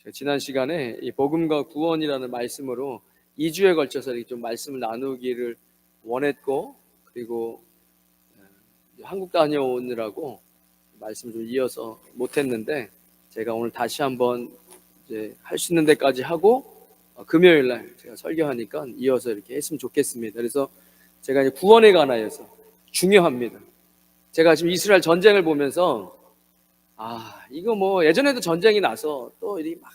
제가 지난 시간에 이 복음과 구원이라는 말씀으로 2주에 걸쳐서 이렇게 좀 말씀을 나누기를 원했고, 그리고 한국 다녀오느라고 말씀을 좀 이어서 못했는데, 제가 오늘 다시 한번 이제 할 수 있는 데까지 하고 금요일 날 제가 설교하니까 이어서 이렇게 했으면 좋겠습니다. 그래서 제가 이제 구원에 관하여서 중요합니다. 제가 지금 이스라엘 전쟁을 보면서 이거 뭐 예전에도 전쟁이 나서 또 이 막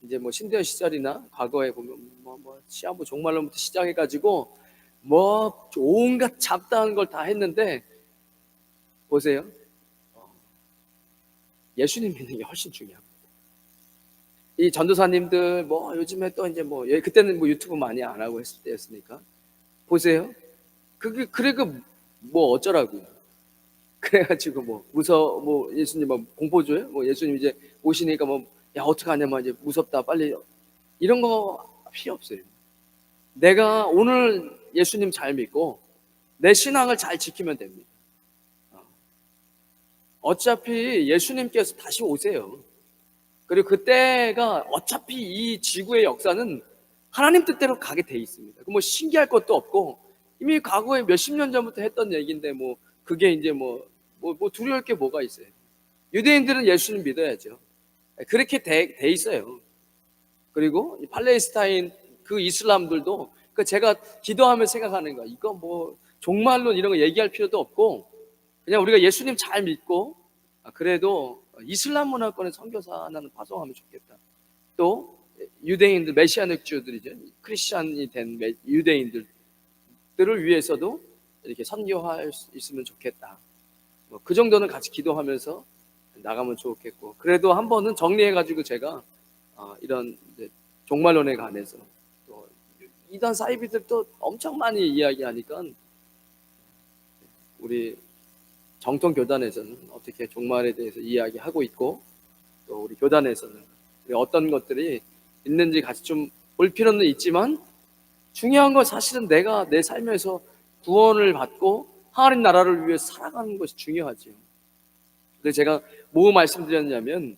이제 뭐 신대여 시절이나 과거에 보면 시한부 종말론부터 시작해가지고 뭐 온갖 잡다한 걸 다 했는데, 보세요. 예수님 믿는 게 훨씬 중요합니다. 이 전도사님들 뭐 요즘에 또 이제 뭐 그때는 뭐 유튜브 많이 안 하고 했을 때였으니까 보세요. 뭐 어쩌라고요. 그래가지고 뭐 예수님 뭐 공포줘요? 뭐 예수님 이제 오시니까 야 어떡하냐 이제 무섭다 빨리, 이런 거 필요 없어요. 내가 오늘 예수님 잘 믿고 내 신앙을 잘 지키면 됩니다. 어차피 예수님께서 다시 오세요. 그리고 그때가 어차피 이 지구의 역사는 하나님 뜻대로 가게 돼 있습니다. 뭐 신기할 것도 없고 이미 과거에 몇십 년 전부터 했던 얘기인데 그게 이제 두려울 게 뭐가 있어요. 유대인들은 예수님 믿어야죠. 그렇게 돼 있어요. 그리고 이 팔레스타인 그 이슬람들도 제가 기도하며 생각하는 거, 이거 뭐 종말론 이런 거 얘기할 필요도 없고 그냥 우리가 예수님 잘 믿고 그래도 이슬람 문화권의 선교사 하나는 파송하면 좋겠다. 또 유대인들, 메시아닉 주들이죠, 크리스찬이 된 유대인들을 위해서도 이렇게 선교할 수 있으면 좋겠다. 그 정도는 같이 기도하면서 나가면 좋겠고, 그래도 한 번은 정리해가지고 제가 이런 종말론에 관해서 또 이단 사이비들도 엄청 많이 이야기하니까 우리 정통 교단에서는 어떻게 종말에 대해서 이야기하고 있고, 또 우리 교단에서는 어떤 것들이 있는지 같이 좀 볼 필요는 있지만, 중요한 건 사실은 내가 내 삶에서 구원을 받고 하나님 나라를 위해서 살아가는 것이 중요하죠. 그래서 제가 뭐 말씀드렸냐면,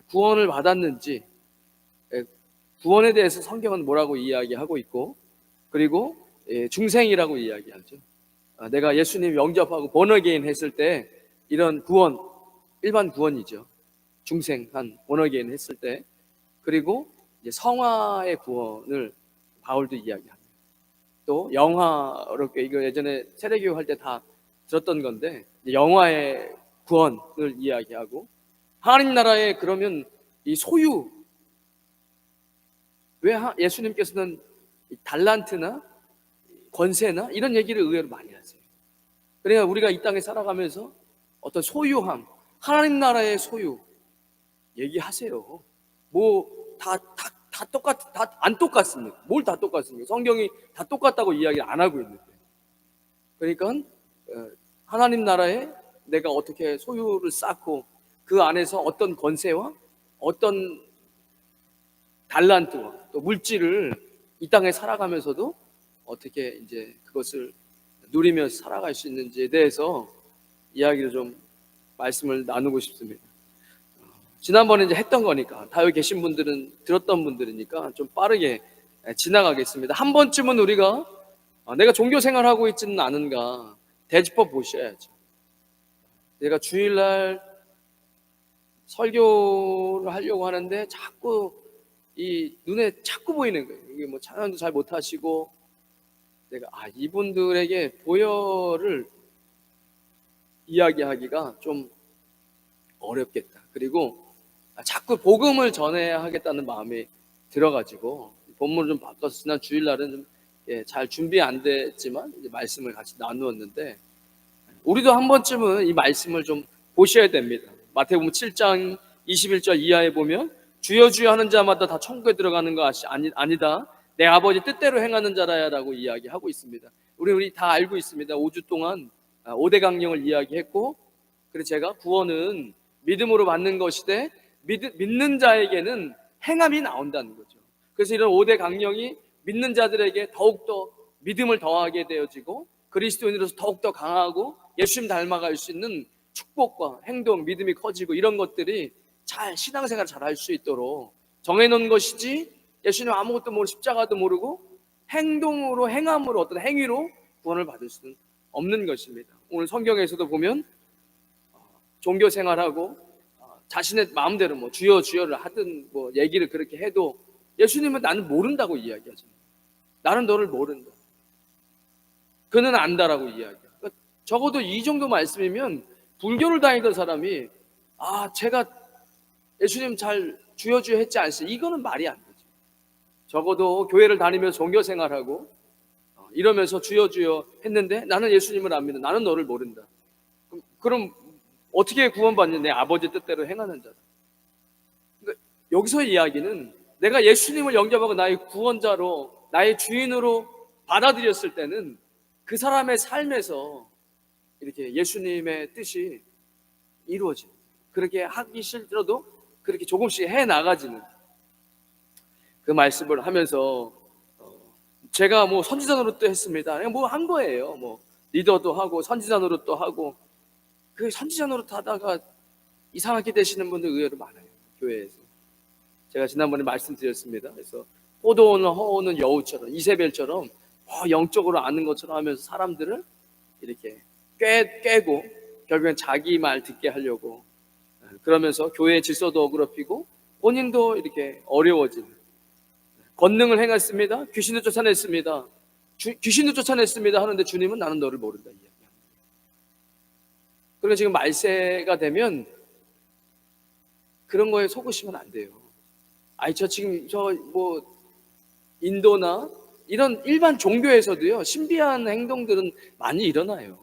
구원을 받았는지, 구원에 대해서 성경은 뭐라고 이야기하고 있고, 그리고 중생이라고 이야기하죠. 내가 예수님 영접하고 본어게인 했을 때 이런 구원, 일반 구원이죠. 중생한 본어게인 했을 때, 그리고 이제 성화의 구원을 바울도 이야기합니다. 또 영화롭게, 이거 예전에 세례교육 할 때 다 들었던 건데, 영화의 구원을 이야기하고, 하나님 나라에 그러면 이 소유, 왜 예수님께서는 달란트나 권세나 이런 얘기를 의외로 많이 하세요. 그러니까 우리가 이 땅에 살아가면서 어떤 소유함, 하나님 나라의 소유 얘기하세요. 다 안 똑같습니다. 뭘 다 똑같습니까? 성경이 다 똑같다고 이야기 안 하고 있는데. 그러니까 하나님 나라에 내가 어떻게 소유를 쌓고 그 안에서 어떤 권세와 어떤 달란트와 또 물질을 이 땅에 살아가면서도 어떻게 이제 그것을 누리면서 살아갈 수 있는지에 대해서 이야기를 좀 말씀을 나누고 싶습니다. 지난번에 이제 했던 거니까, 다 여기 계신 분들은 들었던 분들이니까 좀 빠르게 지나가겠습니다. 한 번쯤은 우리가 내가 종교 생활하고 있지는 않은가 되짚어 보셔야죠. 내가 주일날 설교를 하려고 하는데 자꾸 이 눈에 자꾸 보이는 거예요. 이게 뭐 찬양도 잘 못하시고, 내가 이분들에게 보혈을 이야기하기가 좀 어렵겠다. 그리고 자꾸 복음을 전해야 하겠다는 마음이 들어가지고 본문을 좀 바꿔서 지난 주일날은 좀 잘 준비 안 됐지만 이제 말씀을 같이 나누었는데, 우리도 한 번쯤은 이 말씀을 좀 보셔야 됩니다. 마태복음 7장 21절 이하에 보면, 주여 주여 하는 자마다 다 천국에 들어가는 거 아니다. 내 아버지 뜻대로 행하는 자라야 라고 이야기하고 있습니다. 우리 다 알고 있습니다. 5주 동안 5대 강령을 이야기했고, 그래서 제가 구원은 믿음으로 받는 것이되 믿는 자에게는 행함이 나온다는 거죠. 그래서 이런 5대 강령이 믿는 자들에게 더욱더 믿음을 더하게 되어지고, 그리스도인으로서 더욱더 강하고 예수님 닮아갈 수 있는 축복과 행동, 믿음이 커지고, 이런 것들이 잘 신앙생활 잘 할 수 있도록 정해놓은 것이지 예수님 아무것도 모르고 십자가도 모르고 행동으로 행함으로 어떤 행위로 구원을 받을 수는 없는 것입니다. 오늘 성경에서도 보면 종교 생활하고 자신의 마음대로 뭐 주여 주여를 하든 뭐 얘기를 그렇게 해도 예수님은 나는 모른다고 이야기하잖아요. 나는 너를 모른다. 그는 안다라고 이야기해요. 그러니까 적어도 이 정도 말씀이면 불교를 다니던 사람이 제가 예수님 잘 주여 주여 했지 않습니까? 이거는 말이 안 되죠. 적어도 교회를 다니면서 종교 생활하고 이러면서 주여 주여 했는데 나는 예수님을 안 믿는다. 나는 너를 모른다. 그럼 어떻게 구원받냐? 내 아버지 뜻대로 행하는 자다. 그러니까 여기서 이야기는 내가 예수님을 영접하고 나의 구원자로 나의 주인으로 받아들였을 때는 그 사람의 삶에서 이렇게 예수님의 뜻이 이루어지는, 그렇게 하기 싫더라도 그렇게 조금씩 해 나가지는 그 말씀을 하면서 제가 뭐 선지자 노릇도 했습니다. 그냥 뭐 한 거예요. 뭐 리더도 하고 선지자 노릇도 하고 그 선지자 노릇 하다가 이상하게 되시는 분들 의외로 많아요. 교회에서. 제가 지난번에 말씀드렸습니다. 그래서 포도원을 허오는 여우처럼 이세벨처럼 영적으로 아는 것처럼 하면서 사람들을 이렇게 꿰고 결국엔 자기 말 듣게 하려고 그러면서 교회의 질서도 어그럽히고 본인도 이렇게 어려워지는, 권능을 행했습니다. 귀신을 쫓아냈습니다. 귀신을 쫓아냈습니다 하는데 주님은 나는 너를 모른다 이야기합니다. 그러니까 지금 말세가 되면 그런 거에 속으시면 안 돼요. 저 지금 뭐 인도나 이런 일반 종교에서도요 신비한 행동들은 많이 일어나요.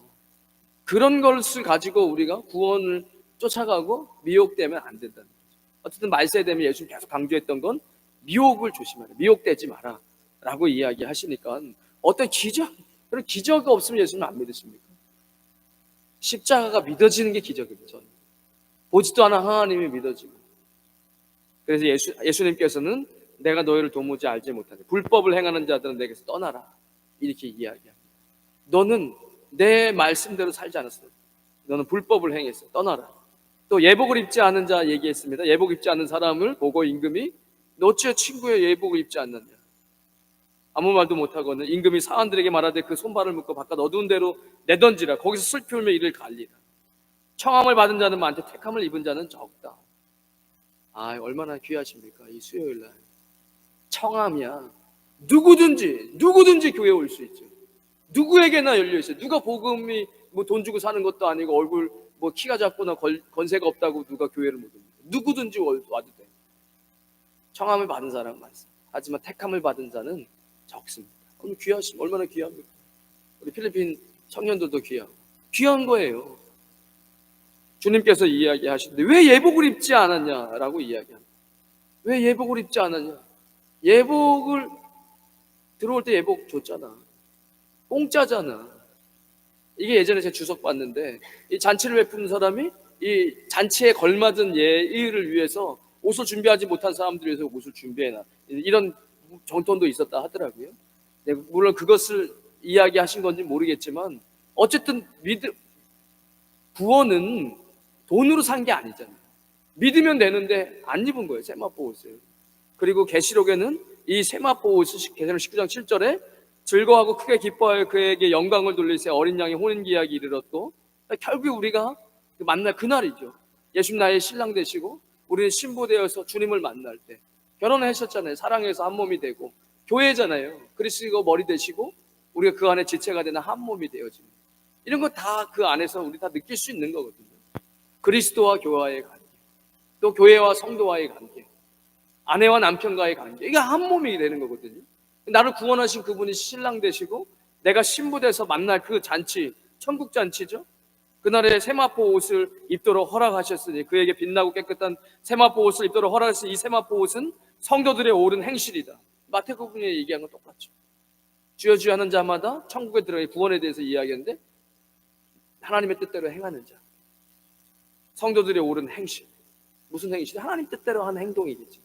그런 것을 가지고 우리가 구원을 쫓아가고 미혹되면 안 된다는 거죠. 어쨌든 말세 되면 예수님 계속 강조했던 건 미혹을 조심하라, 미혹되지 마라 라고 이야기하시니까 어떤 그런 기적 없으면 예수님 안 믿으십니까? 십자가가 믿어지는 게 기적입니다. 저는 보지도 않아 하나님이 믿어지고, 그래서 예수님께서는 내가 너희를 도무지 알지 못하니 불법을 행하는 자들은 내게서 떠나라 이렇게 이야기합니다. 너는 내 말씀대로 살지 않았어. 너는 불법을 행했어. 떠나라. 또 예복을 입지 않은 자 얘기했습니다. 예복 입지 않는 사람을 보고 임금이 너 어찌 친구의 예복을 입지 않느냐. 아무 말도 못하고는 임금이 사환들에게 말하되 그 손발을 묶고 바깥 어두운 데로 내던지라. 거기서 슬피 울며 이를 갈리라. 청함을 받은 자는 많되 택함을 입은 자는 적다. 얼마나 귀하십니까 이 수요일날. 청함이야. 누구든지 교회에 올 수 있죠. 누구에게나 열려 있어요. 누가 복음이 뭐 돈 주고 사는 것도 아니고 얼굴 뭐 키가 작거나 건세가 없다고 누가 교회를 못 옵니다. 누구든지 와도 돼. 청함을 받은 사람은 많습니다. 하지만 택함을 받은 자는 적습니다. 얼마나 귀합니까? 우리 필리핀 청년들도 귀한 거예요. 주님께서 이야기하시는데 왜 예복을 입지 않았냐라고 이야기합니다. 왜 예복을 입지 않았냐? 예복을 들어올 때 예복 줬잖아. 공짜잖아. 이게 예전에 제가 주석 봤는데 이 잔치를 베푸는 사람이 이 잔치에 걸맞은 예의를 위해서 옷을 준비하지 못한 사람들 위해서 옷을 준비해놔. 이런 정통도 있었다 하더라고요. 물론 그것을 이야기하신 건지 모르겠지만 어쨌든 구원은 돈으로 산 게 아니잖아요. 믿으면 되는데 안 입은 거예요. 세마포 옷을. 그리고 계시록에는 이 세마포 옷을 계시록 19장 7절에 즐거워하고 크게 기뻐하여 그에게 영광을 돌리세 어린 양의 혼인기약이 이르렀고, 결국 우리가 만날 그날이죠. 예수님 나의 신랑 되시고 우리는 신부되어서 주님을 만날 때 결혼을 하셨잖아요. 사랑해서 한 몸이 되고 교회잖아요. 그리스도 머리 되시고 우리가 그 안에 지체가 되는 한 몸이 되어지는, 이런 거 다 그 안에서 우리 다 느낄 수 있는 거거든요. 그리스도와 교회와의 관계, 또 교회와 성도와의 관계, 아내와 남편과의 관계, 이게 한 몸이 되는 거거든요. 나를 구원하신 그분이 신랑 되시고 내가 신부 돼서 만날 그 잔치, 천국 잔치죠. 그날에 세마포 옷을 입도록 허락하셨으니 그에게 빛나고 깨끗한 세마포 옷을 입도록 허락하신 이 세마포 옷은 성도들의 옳은 행실이다. 마태복음에 얘기한 건 똑같죠. 주여 주여 하는 자마다 천국에 들어가 구원에 대해서 이야기하는데 하나님의 뜻대로 행하는 자, 성도들의 옳은 행실. 무슨 행실? 하나님 뜻대로 하는 행동이겠지.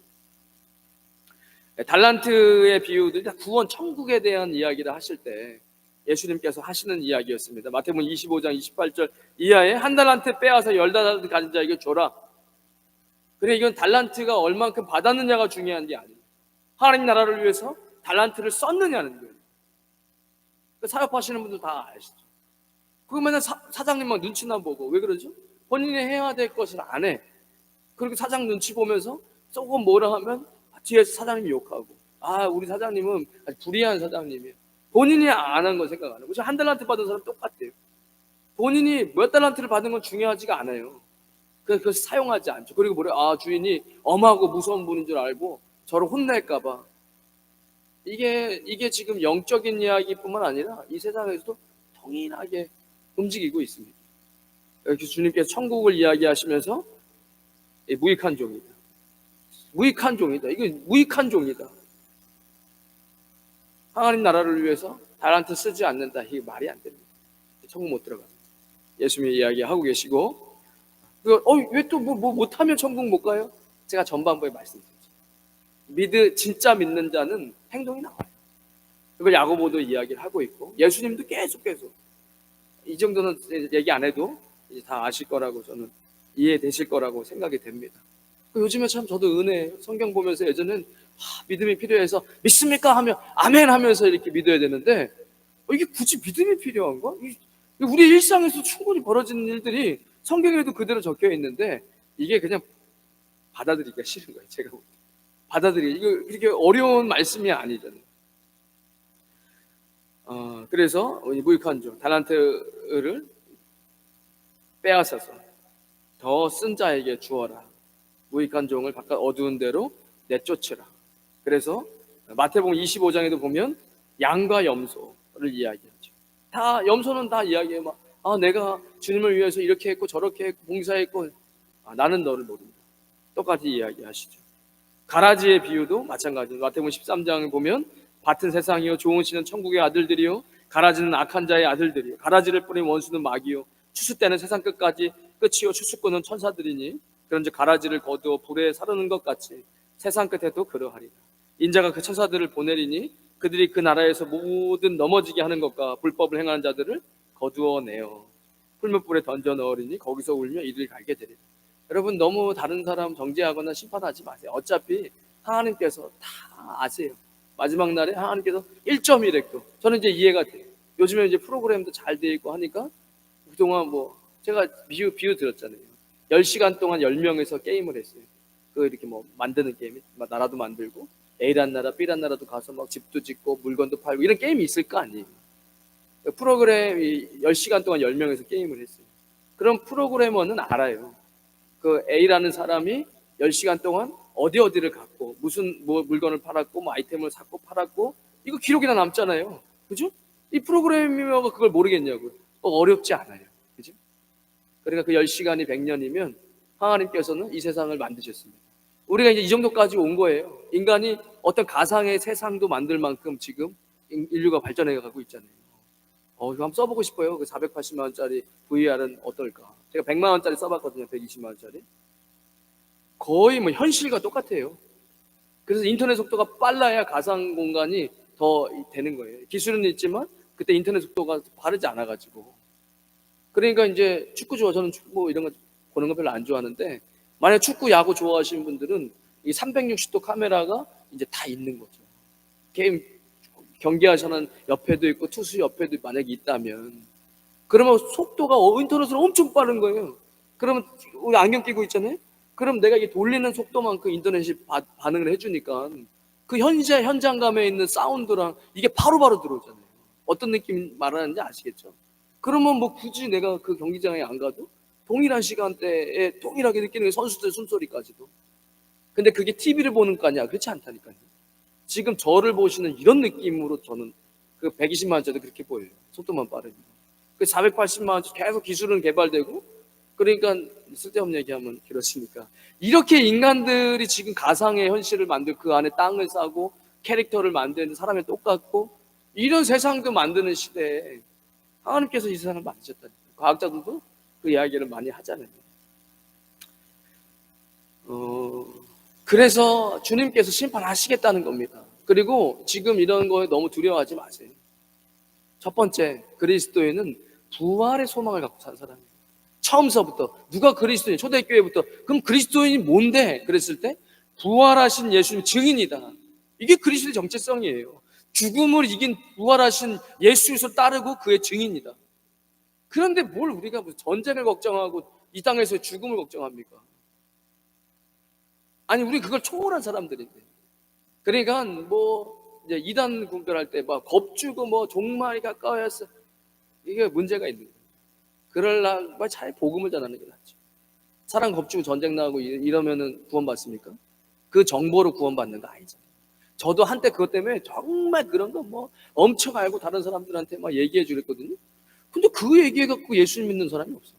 달란트의 비유들, 구원 천국에 대한 이야기를 하실 때 예수님께서 하시는 이야기였습니다. 마태복음 25장 28절 이하에 한 달란트 빼앗아 10달란트 가진 자에게 줘라. 그래, 이건 달란트가 얼만큼 받았느냐가 중요한 게 아니에요. 하나님 나라를 위해서 달란트를 썼느냐는 거예요. 사업하시는 분들 다 아시죠. 그거 맨날 사장님 막 눈치나 보고 왜 그러죠? 본인이 해야 될 것을 안 해. 그리고 사장 눈치 보면서 조금 뭐라 하면 뒤에서 사장님이 욕하고, 아, 우리 사장님은 아주 불의한 사장님이에요. 본인이 안 한 건 생각 안 하고. 한 달란트 받은 사람 똑같대요. 본인이 몇 달란트를 받은 건 중요하지가 않아요. 그래서 그걸 사용하지 않죠. 그리고 뭐래, 아, 주인이 엄하고 무서운 분인 줄 알고 저를 혼낼까봐. 이게 지금 영적인 이야기뿐만 아니라 이 세상에서도 동일하게 움직이고 있습니다. 이렇게 주님께서 천국을 이야기하시면서 무익한 종이다. 무익한 종이다. 이거 무익한 종이다. 하나님 나라를 위해서 달란트 쓰지 않는다. 이게 말이 안 됩니다. 천국 못 들어갑니다. 예수님이 이야기하고 계시고, 왜 또 뭐 못하면 천국 못 가요? 제가 전반부에 말씀드렸죠. 진짜 믿는 자는 행동이 나와요. 그걸 야고보도 이야기를 하고 있고, 예수님도 계속 이 정도는 얘기 안 해도 이제 다 아실 거라고 저는 이해되실 거라고 생각이 됩니다. 요즘에 참 저도 성경 보면서 예전엔 믿음이 필요해서 믿습니까? 하면 아멘 하면서 이렇게 믿어야 되는데, 이게 굳이 믿음이 필요한가? 우리 일상에서 충분히 벌어지는 일들이 성경에도 그대로 적혀 있는데 이게 그냥 받아들이기가 싫은 거예요. 제가 받아들이기, 이거 이렇게 어려운 말씀이 아니잖아요. 그래서 무익한 종 달란트를 빼앗아서 더 쓴 자에게 주어라. 무익한 종을 바깥 어두운 데로 내쫓으라. 그래서 마태복음 25장에도 보면 양과 염소를 이야기하죠. 다 염소는 다 이야기해요. 내가 주님을 위해서 이렇게 했고 저렇게 했고 봉사했고, 나는 너를 모른다. 똑같이 이야기하시죠. 가라지의 비유도 마찬가지로 마태복음 13장을 보면 밭은 세상이요 좋은 씨는 천국의 아들들이요 가라지는 악한 자의 아들들이요 가라지를 뿌린 원수는 마귀요 추수 때는 세상 끝이요 추수꾼은 천사들이니 그런즉 가라지를 거두어 불에 사르는 것 같이 세상 끝에도 그러하리라. 인자가 그 천사들을 보내리니 그들이 그 나라에서 모든 넘어지게 하는 것과 불법을 행하는 자들을 거두어내어 풀무불에 던져 넣으리니 거기서 울며 이를 갈게 되리라. 여러분, 너무 다른 사람 정죄하거나 심판하지 마세요. 어차피 하나님께서 다 아세요. 마지막 날에 하나님께서 1.1획도 저는 이제 이해가 돼요. 요즘에 이제 프로그램도 잘 돼 있고 하니까 그동안 제가 비유 드렸잖아요. 10시간 동안 10명에서 게임을 했어요. 이렇게 만드는 게임, 나라도 만들고 A란 나라, B란 나라도 가서 집도 짓고 물건도 팔고 이런 게임이 있을 거 아니에요. 프로그램이 10시간 동안 10명에서 게임을 했어요. 그럼 프로그래머는 알아요. A라는 사람이 10시간 동안 어디를 갔고 무슨 물건을 팔았고 아이템을 샀고 팔았고 이거 기록이 다 남잖아요. 그죠? 이 프로그래머가 그걸 모르겠냐고요. 어렵지 않아요. 그죠? 그러니까 그 10시간이 100년이면 하나님께서는 이 세상을 만드셨습니다. 우리가 이제 이 정도까지 온 거예요. 인간이 어떤 가상의 세상도 만들 만큼 지금 인류가 발전해 가고 있잖아요. 이거 한번 써보고 싶어요. 그 480만 원짜리 VR은 어떨까? 제가 100만 원짜리 써봤거든요. 120만 원짜리. 거의 현실과 똑같아요. 그래서 인터넷 속도가 빨라야 가상 공간이 더 되는 거예요. 기술은 있지만 그때 인터넷 속도가 빠르지 않아가지고. 그러니까 이제 저는 축구 이런 거 보는 거 별로 안 좋아하는데, 만약 축구, 야구 좋아하시는 분들은 이 360도 카메라가 이제 다 있는 거죠. 게임 경기하시는 옆에도 있고 투수 옆에도 만약에 있다면, 그러면 속도가 인터넷으로 엄청 빠른 거예요. 그러면 우리 안경 끼고 있잖아요. 그럼 내가 이게 돌리는 속도만큼 인터넷이 반응을 해주니까 그 현장감에 있는 사운드랑 이게 바로바로 들어오잖아요. 어떤 느낌 말하는지 아시겠죠? 그러면 굳이 내가 그 경기장에 안 가도 동일한 시간대에 동일하게 느끼는 게 선수들 숨소리까지도. 근데 그게 TV를 보는 거 아니야? 그렇지 않다니까요. 지금 저를 보시는 이런 느낌으로 저는 그 120만 원짜리도 그렇게 보여요. 속도만 빠르니까. 그 480만 원짜리 계속 기술은 개발되고, 그러니까 쓸데없는 얘기하면 그렇습니까? 이렇게 인간들이 지금 가상의 현실을 만들고 그 안에 땅을 싸고 캐릭터를 만드는 사람이 똑같고 이런 세상도 만드는 시대에 하나님께서 이 세상을 만드셨다니까요. 과학자들도 그 이야기를 많이 하잖아요. 그래서 주님께서 심판하시겠다는 겁니다. 그리고 지금 이런 거에 너무 두려워하지 마세요. 첫 번째, 그리스도인은 부활의 소망을 갖고 산 사람이에요. 처음서부터 누가 그리스도인, 초대교회부터 그럼 그리스도인이 뭔데? 그랬을 때 부활하신 예수님 증인이다. 이게 그리스도의 정체성이에요. 죽음을 이긴 부활하신 예수 그리스도 따르고 그의 증인이다. 그런데 뭘 우리가 무슨 전쟁을 걱정하고 이 땅에서 죽음을 걱정합니까? 아니 우리 그걸 초월한 사람들인데. 그러니까 뭐 이제 이단 분별할 때 막 겁주고 뭐 종말이 가까워서 이게 문제가 있는 거예요. 그럴 날 차라리 복음을 전하는 게 낫죠. 사람 겁주고 전쟁 나고 이러면은 구원받습니까? 그 정보로 구원받는 거 아니잖아요. 저도 한때 그것 때문에 정말 그런 거 뭐 엄청 알고 다른 사람들한테 막 얘기해 주랬거든요. 근데 그 얘기해 갖고 예수님 믿는 사람이 없어요.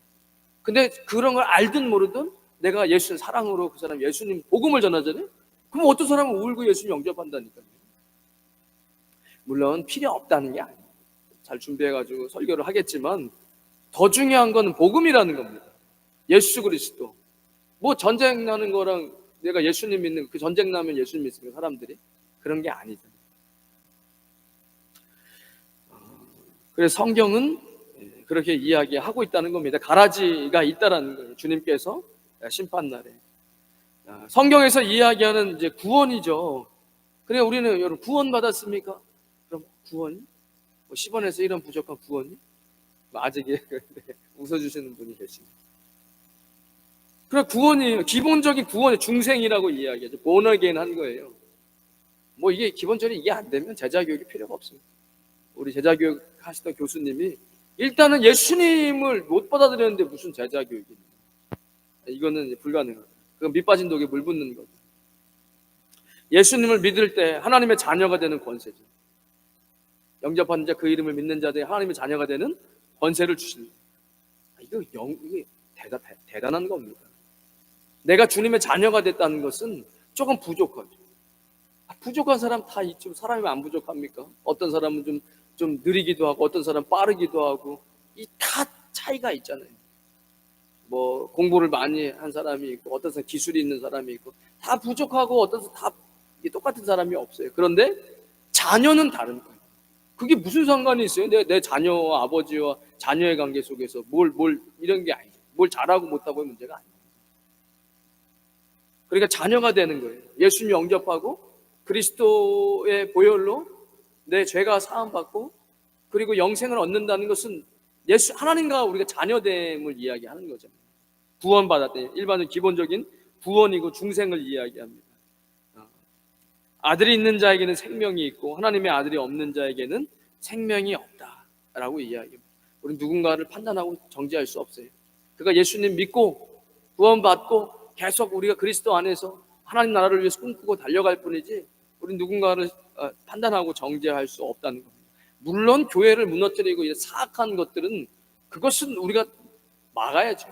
근데 그런 걸 알든 모르든 내가 예수님 사랑으로 그 사람 예수님 복음을 전하잖아요. 그럼 어떤 사람은 울고 예수님 영접한다니까요. 물론 필요 없다는 게 아니에요. 잘 준비해가지고 설교를 하겠지만 더 중요한 거는 복음이라는 겁니다. 예수 그리스도. 뭐 전쟁 나는 거랑 내가 예수님 믿는 그 전쟁 나면 예수님 믿습니까? 사람들이 그런 게 아니잖아요. 그래서 성경은 그렇게 이야기하고 있다는 겁니다. 가라지가 있다라는 거예요. 주님께서 심판날에 성경에서 이야기하는 이제 구원이죠. 그래 우리는 여러분 구원 받았습니까? 그럼 구원이? 뭐 10원에서 이런 부족한 구원이? 뭐 아직 웃어주시는 분이 계십니다. 그래 구원이 기본적인 구원의 중생이라고 이야기하죠. 본어게인 한 거예요. 뭐 이게 기본적으로 이게 안 되면 제자 교육이 필요가 없습니다. 우리 제자 교육 하시던 교수님이 일단은 예수님을 못 받아들였는데 무슨 제자 교육입니까? 이거는 불가능하다. 그건 밑 빠진 독에 물 붓는 거죠. 예수님을 믿을 때 하나님의 자녀가 되는 권세죠. 영접하는 자 그 이름을 믿는 자들이 하나님의 자녀가 되는 권세를 주십니다. 이게 대단한 겁니다. 내가 주님의 자녀가 됐다는 것은 조금 부족하죠. 부족한 사람 다 있죠. 사람이 안 부족합니까? 어떤 사람은 좀 느리기도 하고 어떤 사람은 빠르기도 하고 이 다 차이가 있잖아요. 뭐 공부를 많이 한 사람이 있고 어떤 사람 기술이 있는 사람이 있고 다 부족하고 어떤 사람 다 똑같은 사람이 없어요. 그런데 자녀는 다른 거예요. 그게 무슨 상관이 있어요? 내 자녀와 아버지와 자녀의 관계 속에서 뭘 이런 게 아니죠. 뭘 잘하고 못하고의 문제가 아니에요. 그러니까 자녀가 되는 거예요. 예수님 영접하고 그리스도의 보혈로 내 죄가 사함받고 그리고 영생을 얻는다는 것은 하나님과 우리가 자녀됨을 이야기하는 거죠. 구원받았대. 일반적인 기본적인 구원이고 중생을 이야기합니다. 아들이 있는 자에게는 생명이 있고 하나님의 아들이 없는 자에게는 생명이 없다라고 이야기합니다. 우리는 누군가를 판단하고 정죄할 수 없어요. 그가 예수님 믿고 구원받고 계속 우리가 그리스도 안에서 하나님 나라를 위해서 꿈꾸고 달려갈 뿐이지 우리는 누군가를 판단하고 정죄할 수 없다는 겁니다. 물론 교회를 무너뜨리고 사악한 것들은 그것은 우리가 막아야죠.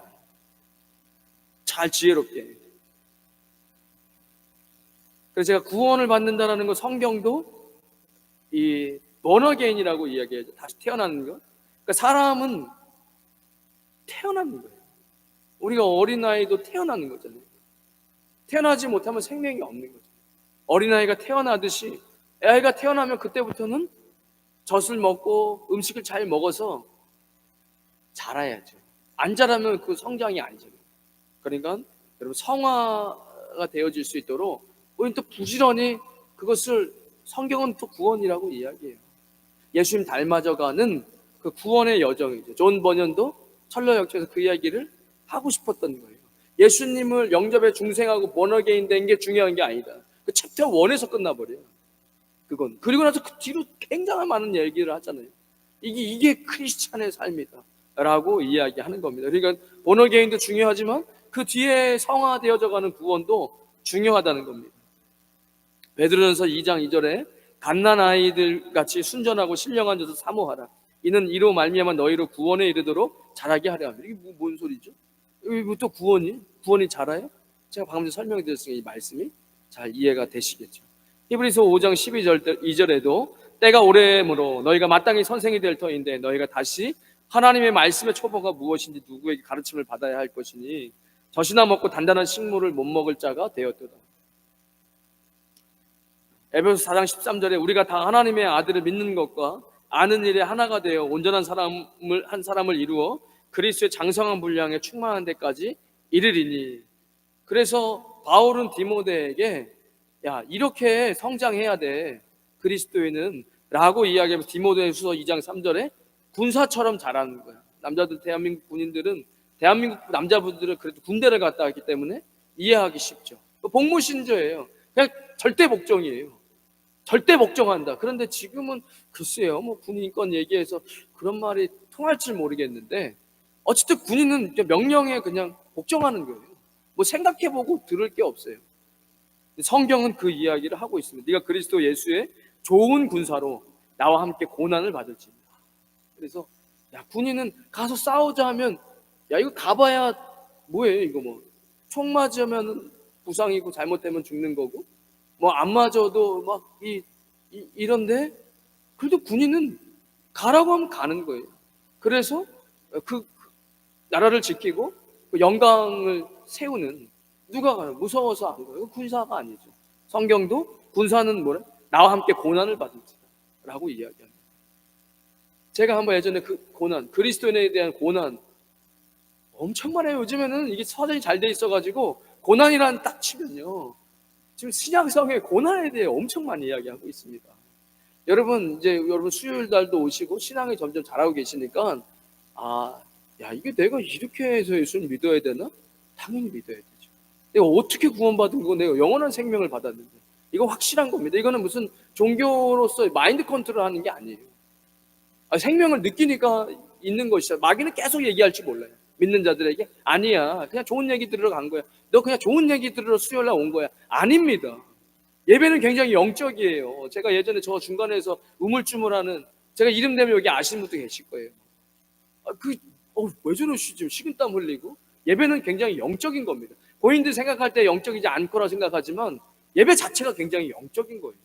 잘 지혜롭게. 그래서 제가 구원을 받는다는 것 성경도 이 born-again이라고 이야기하죠. 다시 태어나는 것. 그러니까 사람은 태어나는 거예요. 우리가 어린아이도 태어나는 거잖아요. 태어나지 못하면 생명이 없는 거죠. 어린아이가 태어나듯이 아이가 태어나면 그때부터는 젖을 먹고 음식을 잘 먹어서 자라야죠. 안 자라면 그 성장이 아니잖아요. 그러니까 여러분 성화가 되어질 수 있도록 우리는 또 부지런히 그것을 성경은 또 구원이라고 이야기해요. 예수님 닮아져가는 그 구원의 여정이죠. 존 버년도 철로역에서 그 이야기를 하고 싶었던 거예요. 예수님을 영접에 중생하고 born-again 된 게 중요한 게 아니다. 그 챕터 1에서 끝나버려요. 그건. 그리고 나서 그 뒤로 굉장히 많은 얘기를 하잖아요. 이게 크리스찬의 삶이다 라고 이야기하는 겁니다. 그러니까 born-again도 중요하지만 그 뒤에 성화되어져가는 구원도 중요하다는 겁니다. 베드로전서 2장 2절에 갓난아이들 같이 순전하고 신령한 자도 사모하라. 이는 이로 말미암아 너희로 구원에 이르도록 자라게 하려 합니다. 이게 뭔 소리죠? 이거 또 구원이 자라요? 제가 방금 전에 설명드렸으니까 이 말씀이 잘 이해가 되시겠죠. 히브리서 5장 12절에도 때가 오래므로 너희가 마땅히 선생이 될 터인데 너희가 다시 하나님의 말씀의 초보가 무엇인지 누구에게 가르침을 받아야 할 것이니 젖이나 먹고 단단한 식물을 못 먹을 자가 되었도다. 에베소서 4장 13절에 우리가 다 하나님의 아들을 믿는 것과 아는 일에 하나가 되어 온전한 한 사람을 이루어 그리스도의 장성한 분량에 충만한 데까지 이르리니. 그래서 바울은 디모데에게 야, 이렇게 성장해야 돼, 그리스도인은, 라고 이야기하면서 디모데후서 2장 3절에 군사처럼 자라는 거야. 남자들, 대한민국 군인들은, 대한민국 남자분들은 그래도 군대를 갔다 왔기 때문에 이해하기 쉽죠. 복무신조예요. 그냥 절대 복종이에요. 절대 복종한다. 그런데 지금은 글쎄요, 뭐 군인권 얘기해서 그런 말이 통할지 모르겠는데, 어쨌든 군인은 명령에 그냥 복종하는 거예요. 뭐 생각해보고 들을 게 없어요. 성경은 그 이야기를 하고 있습니다. 네가 그리스도 예수의 좋은 군사로 나와 함께 고난을 받을지니라. 그래서 야, 군인은 가서 싸우자 하면 야, 이거 가봐야 뭐예요, 이거 뭐 총 맞으면 부상이고 잘못되면 죽는 거고, 뭐 안 맞아도 막 이런데, 그래도 군인은 가라고 하면 가는 거예요. 그래서 그 나라를 지키고 그 영광을 세우는, 누가 가요? 무서워서 안 가요. 군사가 아니죠. 성경도 군사는 뭐래? 나와 함께 고난을 받을지라 라고 이야기합니다. 제가 한번 예전에 그 고난, 그리스도인에 대한 고난 엄청 많아요. 요즘에는 이게 서전이 잘 돼 있어가지고 고난이란 딱 치면요, 지금 신약성의 고난에 대해 엄청 많이 이야기하고 있습니다. 여러분, 이제 여러분 수요일 날도 오시고 신앙이 점점 잘하고 계시니까, 아, 야, 이게 내가 이렇게 해서 예수를 믿어야 되나? 당연히 믿어야 되죠. 내가 어떻게 구원받은 거, 내가 영원한 생명을 받았는데, 이거 확실한 겁니다. 이거는 무슨 종교로서 마인드 컨트롤 하는 게 아니에요. 생명을 느끼니까 있는 것이죠. 마귀는 계속 얘기할지 몰라요. 믿는 자들에게 아니야, 그냥 좋은 얘기 들으러 간 거야, 너 그냥 좋은 얘기 들으러 수요일날 온 거야. 아닙니다. 예배는 굉장히 영적이에요. 제가 예전에 저 중간에서 우물쭈물하는, 제가 이름 되면 여기 아시는 분도 계실 거예요. 왜 저러시지? 식은땀 흘리고. 예배는 굉장히 영적인 겁니다. 본인들 생각할 때 영적이지 않거라 생각하지만 예배 자체가 굉장히 영적인 거예요.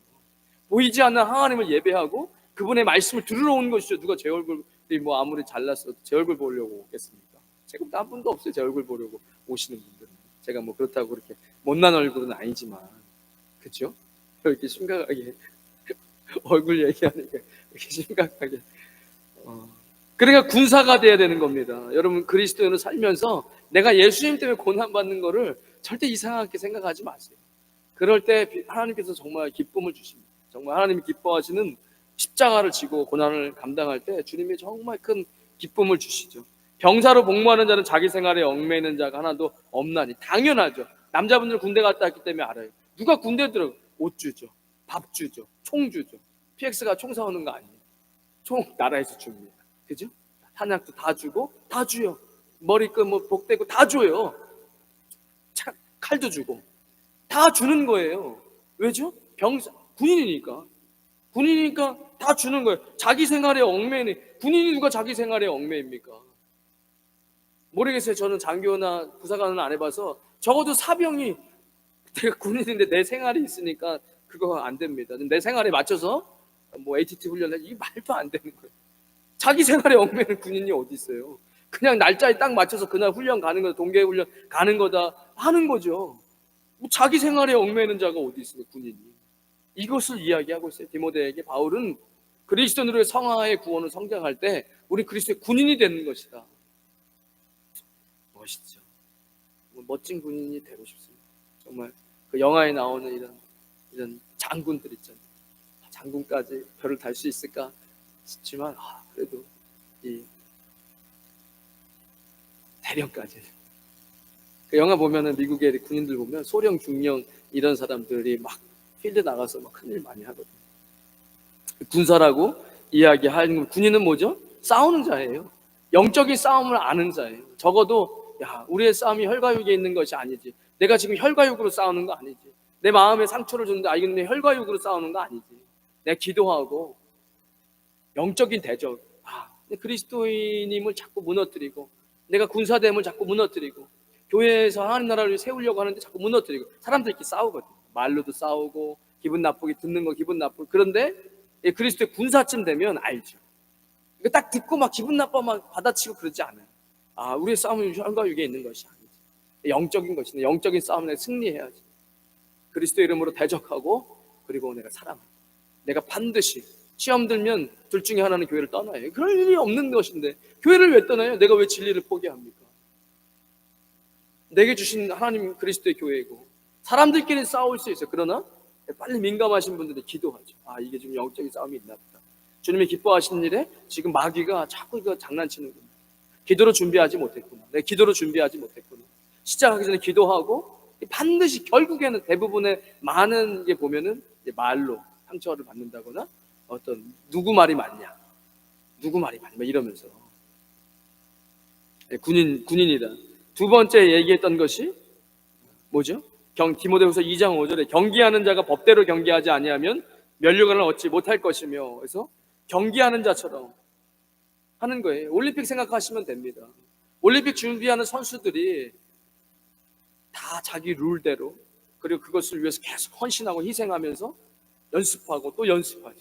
보이지 않는 하나님을 예배하고 그분의 말씀을 들으러 온 것이죠. 누가 제 얼굴이 뭐 아무리 잘났어도 제 얼굴 보려고 오겠습니까? 지금 한 분도 없어요. 제 얼굴 보려고 오시는 분들은. 제가 뭐 그렇다고 그렇게 못난 얼굴은 아니지만, 그렇죠? 이렇게 심각하게 얼굴 얘기하니까 이렇게 심각하게. 그러니까 군사가 돼야 되는 겁니다. 여러분, 그리스도인으로 살면서 내가 예수님 때문에 고난받는 거를 절대 이상하게 생각하지 마세요. 그럴 때 하나님께서 정말 기쁨을 주십니다. 정말 하나님이 기뻐하시는 십자가를 지고 고난을 감당할 때 주님이 정말 큰 기쁨을 주시죠. 병사로 복무하는 자는 자기 생활에 얽매이는 자가 하나도 없나니. 당연하죠. 남자분들 군대 갔다 왔기 때문에 알아요. 누가 군대 들어? 옷 주죠, 밥 주죠, 총 주죠. PX가 총 사오는 거 아니에요. 총 나라에서 줍니다. 그죠? 탄약도 다 주고, 다 줘요. 머리끈 뭐 복대고 다 줘요. 칼도 주고 다 주는 거예요. 왜죠? 군인이니까. 군인이니까 다 주는 거예요. 자기 생활에 얽매이네. 군인이 누가 자기 생활에 얽매입니까? 모르겠어요. 저는 장교나 부사관은 안 해봐서. 적어도 사병이, 내가 군인인데 내 생활이 있으니까 그거 안 됩니다. 내 생활에 맞춰서 뭐 ATT 훈련을, 이게 말도 안 되는 거예요. 자기 생활에 얽매이는 군인이 어디 있어요? 그냥 날짜에 딱 맞춰서 그날 훈련 가는 거다, 동계 훈련 가는 거다 하는 거죠. 뭐 자기 생활에 얽매이는 자가 어디 있어요, 군인이. 이것을 이야기하고 있어요. 디모데에게 바울은 그리스도인으로의 성화의 구원을 성장할 때 우리 그리스도의 군인이 되는 것이다. 멋있죠. 멋진 군인이 되고 싶습니다. 정말 그 영화에 나오는 이런 장군들 있잖아요. 장군까지 별을 달 수 있을까 싶지만, 그래도 이 대령까지. 그 영화 보면은 미국의 군인들 보면 소령, 중령 이런 사람들이 막 필드 나가서 막 큰일 많이 하거든요. 군사라고 이야기하는 군인은 뭐죠? 싸우는 자예요. 영적인 싸움을 아는 자예요. 적어도 야, 우리의 싸움이 혈과육에 있는 것이 아니지. 내가 지금 혈과육으로 싸우는 거 아니지. 내 마음에 상처를 주는데 이건 내 혈과육으로 싸우는 거 아니지. 내가 기도하고 영적인 대적. 그리스도인임을 자꾸 무너뜨리고, 내가 군사됨을 자꾸 무너뜨리고, 교회에서 하나님 나라를 세우려고 하는데 자꾸 무너뜨리고, 사람들끼리 싸우거든요. 말로도 싸우고, 기분 나쁘게 듣는 거 기분 나쁘고. 그런데 그리스도의 군사쯤 되면 알죠. 이거 딱 듣고 막 기분 나빠 막 받아치고 그러지 않아요. 우리의 싸움은 혈과 육에 있는 것이 아니지. 영적인 것이네. 영적인 싸움에 승리해야지. 그리스도 이름으로 대적하고, 그리고 내가 사랑하고, 내가 반드시 시험 들면 둘 중에 하나는 교회를 떠나요. 그럴 일이 없는 것인데 교회를 왜 떠나요? 내가 왜 진리를 포기합니까? 내게 주신 하나님 그리스도의 교회이고 사람들끼리 싸울 수 있어요. 그러나 빨리 민감하신 분들이 기도하죠. 아, 이게 지금 영적인 싸움이 있나 보다. 주님이 기뻐하시는 일에 지금 마귀가 자꾸 이거 장난치는구나. 기도로 준비하지 못했구나. 내 기도로 준비하지 못했구나. 시작하기 전에 기도하고 반드시 결국에는 대부분의 많은 게 보면은 말로 상처를 받는다거나 어떤 누구 말이 맞냐, 누구 말이 맞냐 이러면서 군인이다. 두 번째 얘기했던 것이 뭐죠? 디모데후서 2장 5절에 경기하는 자가 법대로 경기하지 아니하면 면류관을 얻지 못할 것이며, 그래서 경기하는 자처럼 하는 거예요. 올림픽 생각하시면 됩니다. 올림픽 준비하는 선수들이 다 자기 룰대로, 그리고 그것을 위해서 계속 헌신하고 희생하면서 연습하고 또 연습하죠.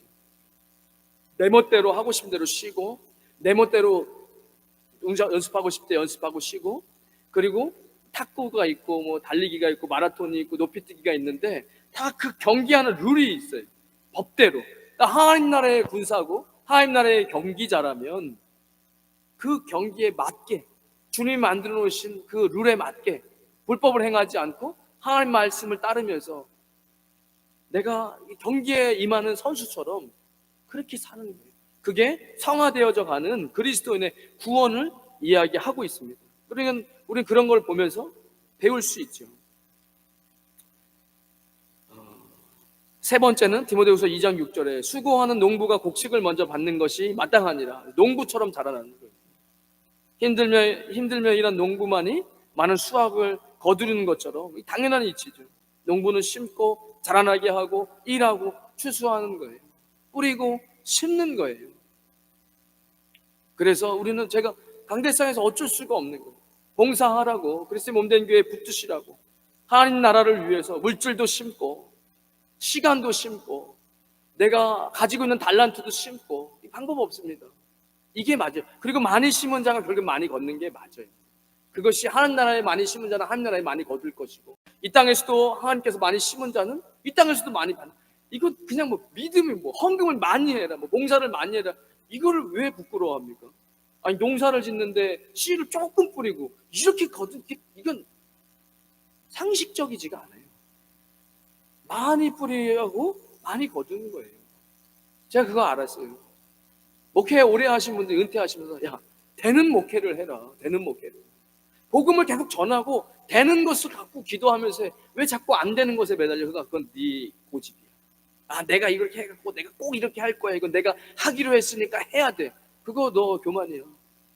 내 멋대로 하고 싶은 대로 쉬고, 내 멋대로 연습하고 싶을 때 연습하고 쉬고, 그리고 탁구가 있고 뭐 달리기가 있고 마라톤이 있고 높이뛰기가 있는데 다 그 경기하는 룰이 있어요. 법대로. 하나님 나라의 군사고 하나님 나라의 경기자라면 그 경기에 맞게, 주님이 만들어 놓으신 그 룰에 맞게 불법을 행하지 않고 하나님 말씀을 따르면서 내가 경기에 임하는 선수처럼 그렇게 사는 거예요. 그게 성화되어져 가는 그리스도인의 구원을 이야기하고 있습니다. 그러니까 우리는 그런 걸 보면서 배울 수 있죠. 세 번째는 디모데후서 2장 6절에 수고하는 농부가 곡식을 먼저 받는 것이 마땅하니라. 농부처럼 자라나는 거예요. 힘들며 일한 농부만이 많은 수확을 거두는 것처럼 당연한 이치죠. 농부는 심고 자라나게 하고 일하고 추수하는 거예요. 뿌리고 심는 거예요. 그래서 우리는 제가 강대상에서 어쩔 수가 없는 거예요. 봉사하라고, 그리스도의 몸된 교회에 붙으시라고, 하나님 나라를 위해서 물질도 심고 시간도 심고 내가 가지고 있는 달란트도 심고, 방법 없습니다. 이게 맞아요. 그리고 많이 심은 자가 결국 많이 걷는 게 맞아요. 그것이 하나님 나라에 많이 심은 자는 하나님 나라에 많이 거둘 것이고, 이 땅에서도 하나님께서 많이 심은 자는 이 땅에서도 많이 받는. 이거 그냥 뭐 믿음이 뭐 헌금을 많이 해라, 뭐 봉사를 많이 해라, 이거를 왜 부끄러워합니까? 아니 농사를 짓는데 씨를 조금 뿌리고 이렇게 거둔, 이건 상식적이지가 않아요. 많이 뿌리고 많이 거두는 거예요. 제가 그거 알았어요. 목회 오래 하신 분들 은퇴하시면서 야, 되는 목회를 해라. 되는 목회를. 복음을 계속 전하고 되는 것을 갖고 기도하면서 해. 왜 자꾸 안 되는 것에 매달려? 그건 네 고집이야. 아, 내가 이렇게 해갖고 내가 꼭 이렇게 할 거야. 이건 내가 하기로 했으니까 해야 돼. 그거 너 교만이야.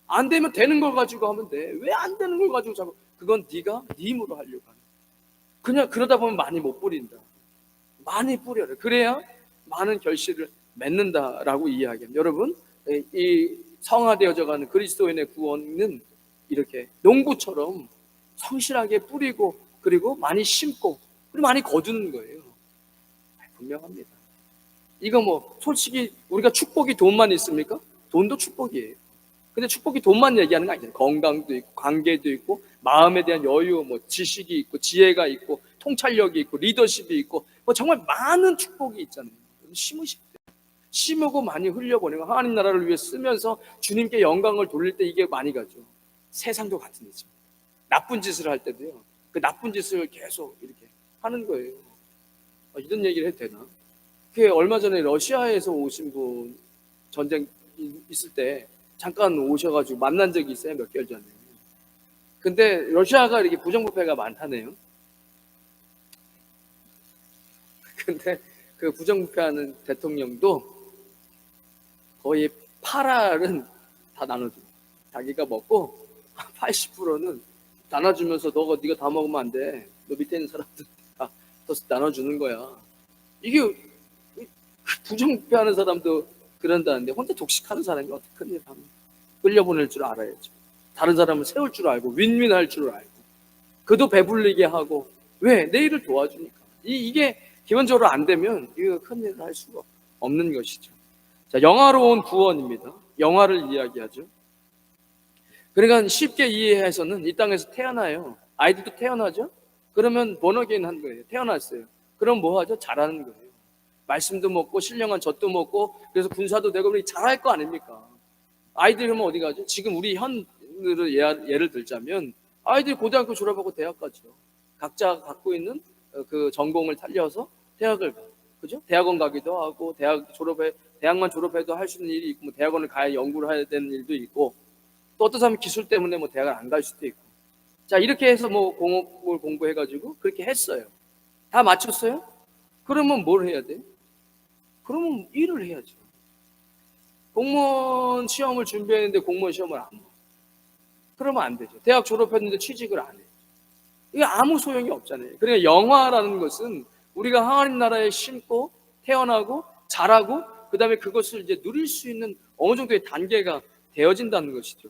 안 되면 되는 걸 가지고 하면 돼. 왜 안 되는 걸 가지고 자꾸? 그건 네가 네 힘으로 하려고 하는. 그냥 그러다 보면 많이 못 뿌린다. 많이 뿌려라. 그래야 많은 결실을 맺는다라고 이야기합니다. 여러분, 이 성화되어져가는 그리스도인의 구원은 이렇게 농부처럼 성실하게 뿌리고 그리고 많이 심고 그리고 많이 거두는 거예요. 분명합니다. 이거 뭐 솔직히 우리가 축복이 돈만 있습니까? 돈도 축복이에요. 근데 축복이 돈만 얘기하는 거 아니잖아요. 건강도 있고 관계도 있고 마음에 대한 여유, 뭐 지식이 있고 지혜가 있고 통찰력이 있고 리더십이 있고 뭐 정말 많은 축복이 있잖아요. 심으실 때 심고 많이 흘려보내고 하나님 나라를 위해 쓰면서 주님께 영광을 돌릴 때 이게 많이 가죠. 세상도 같은 일입니다. 나쁜 짓을 할 때도요, 그 나쁜 짓을 계속 이렇게 하는 거예요. 이런 얘기를 해도 되나? 그게 얼마 전에 러시아에서 오신 분, 전쟁 있을 때 잠깐 오셔가지고 만난 적이 있어요. 몇 개월 전에. 근데 러시아가 이렇게 부정부패가 많다네요. 근데 그 부정부패하는 대통령도 거의 8알은 다 나눠줍니다. 자기가 먹고 80%는 나눠주면서 네가 다 먹으면 안 돼. 너 밑에 있는 사람들 다 나눠주는 거야. 이게 부정부패하는 사람도 그런다는데 혼자 독식하는 사람이 어떻게 큰일 합니까? 끌려보낼 줄 알아야죠. 다른 사람을 세울 줄 알고 윈윈할 줄 알고 그도 배불리게 하고. 왜? 내 일을 도와주니까. 이게 기본적으로 안 되면 이거 큰일을 할 수가 없는 것이죠. 자, 영화로운 구원입니다. 영화를 이야기하죠. 그러니까 쉽게 이해해서는 이 땅에서 태어나요. 아이들도 태어나죠. 그러면 본어게인 한 거예요. 태어났어요. 그럼 뭐 하죠? 자라는 거예요. 말씀도 먹고 신령한 젖도 먹고 그래서 군사도 되고 잘할 거 아닙니까? 아이들이 그러면 어디 가죠? 지금 우리 현을 예를 들자면 아이들이 고등학교 졸업하고 대학 가죠. 각자 갖고 있는 그 전공을 살려서 대학을 가. 그죠? 대학원 가기도 하고 대학만 졸업해도 할 수 있는 일이 있고 뭐 대학원을 가야 연구를 해야 되는 일도 있고 또 어떤 사람은 기술 때문에 뭐 대학을 안 갈 수도 있고. 자, 이렇게 해서 뭐 공업을 공부해가지고 그렇게 했어요. 다 마쳤어요? 그러면 뭘 해야 돼? 그러면 일을 해야죠. 공무원 시험을 준비했는데 공무원 시험을 안 봐. 그러면 안 되죠. 대학 졸업했는데 취직을 안 해. 이게 아무 소용이 없잖아요. 그러니까 영화라는 것은 우리가 하나님 나라에 심고 태어나고 자라고 그 다음에 그것을 이제 누릴 수 있는 어느 정도의 단계가 되어진다는 것이죠.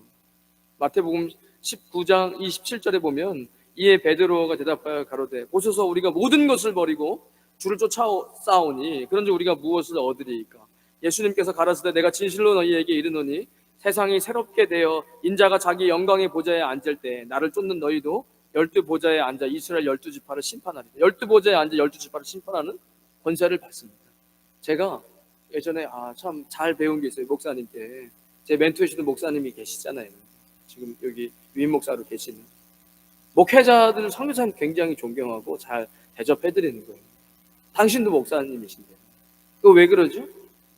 마태복음 19장 27절에 보면 이에 베드로가 대답하여 가로되 보소서 우리가 모든 것을 버리고 주를 쫓아싸오니 그런즉 우리가 무엇을 얻으리이까. 예수님께서 가라사대 내가 진실로 너희에게 이르노니 세상이 새롭게 되어 인자가 자기 영광의 보좌에 앉을 때 나를 쫓는 너희도 12보좌에 앉아 이스라엘 12지파를 심판하리라. 12보좌에 앉아 12지파를 심판하는 권세를 받습니다. 제가 예전에 참 잘 배운 게 있어요. 목사님께 제 멘토이시던 목사님이 계시잖아요. 지금 여기 위임 목사로 계시는 목회자들 선교사님 굉장히 존경하고 잘 대접해드리는 거예요. 당신도 목사님이신데 그거 왜 그러죠?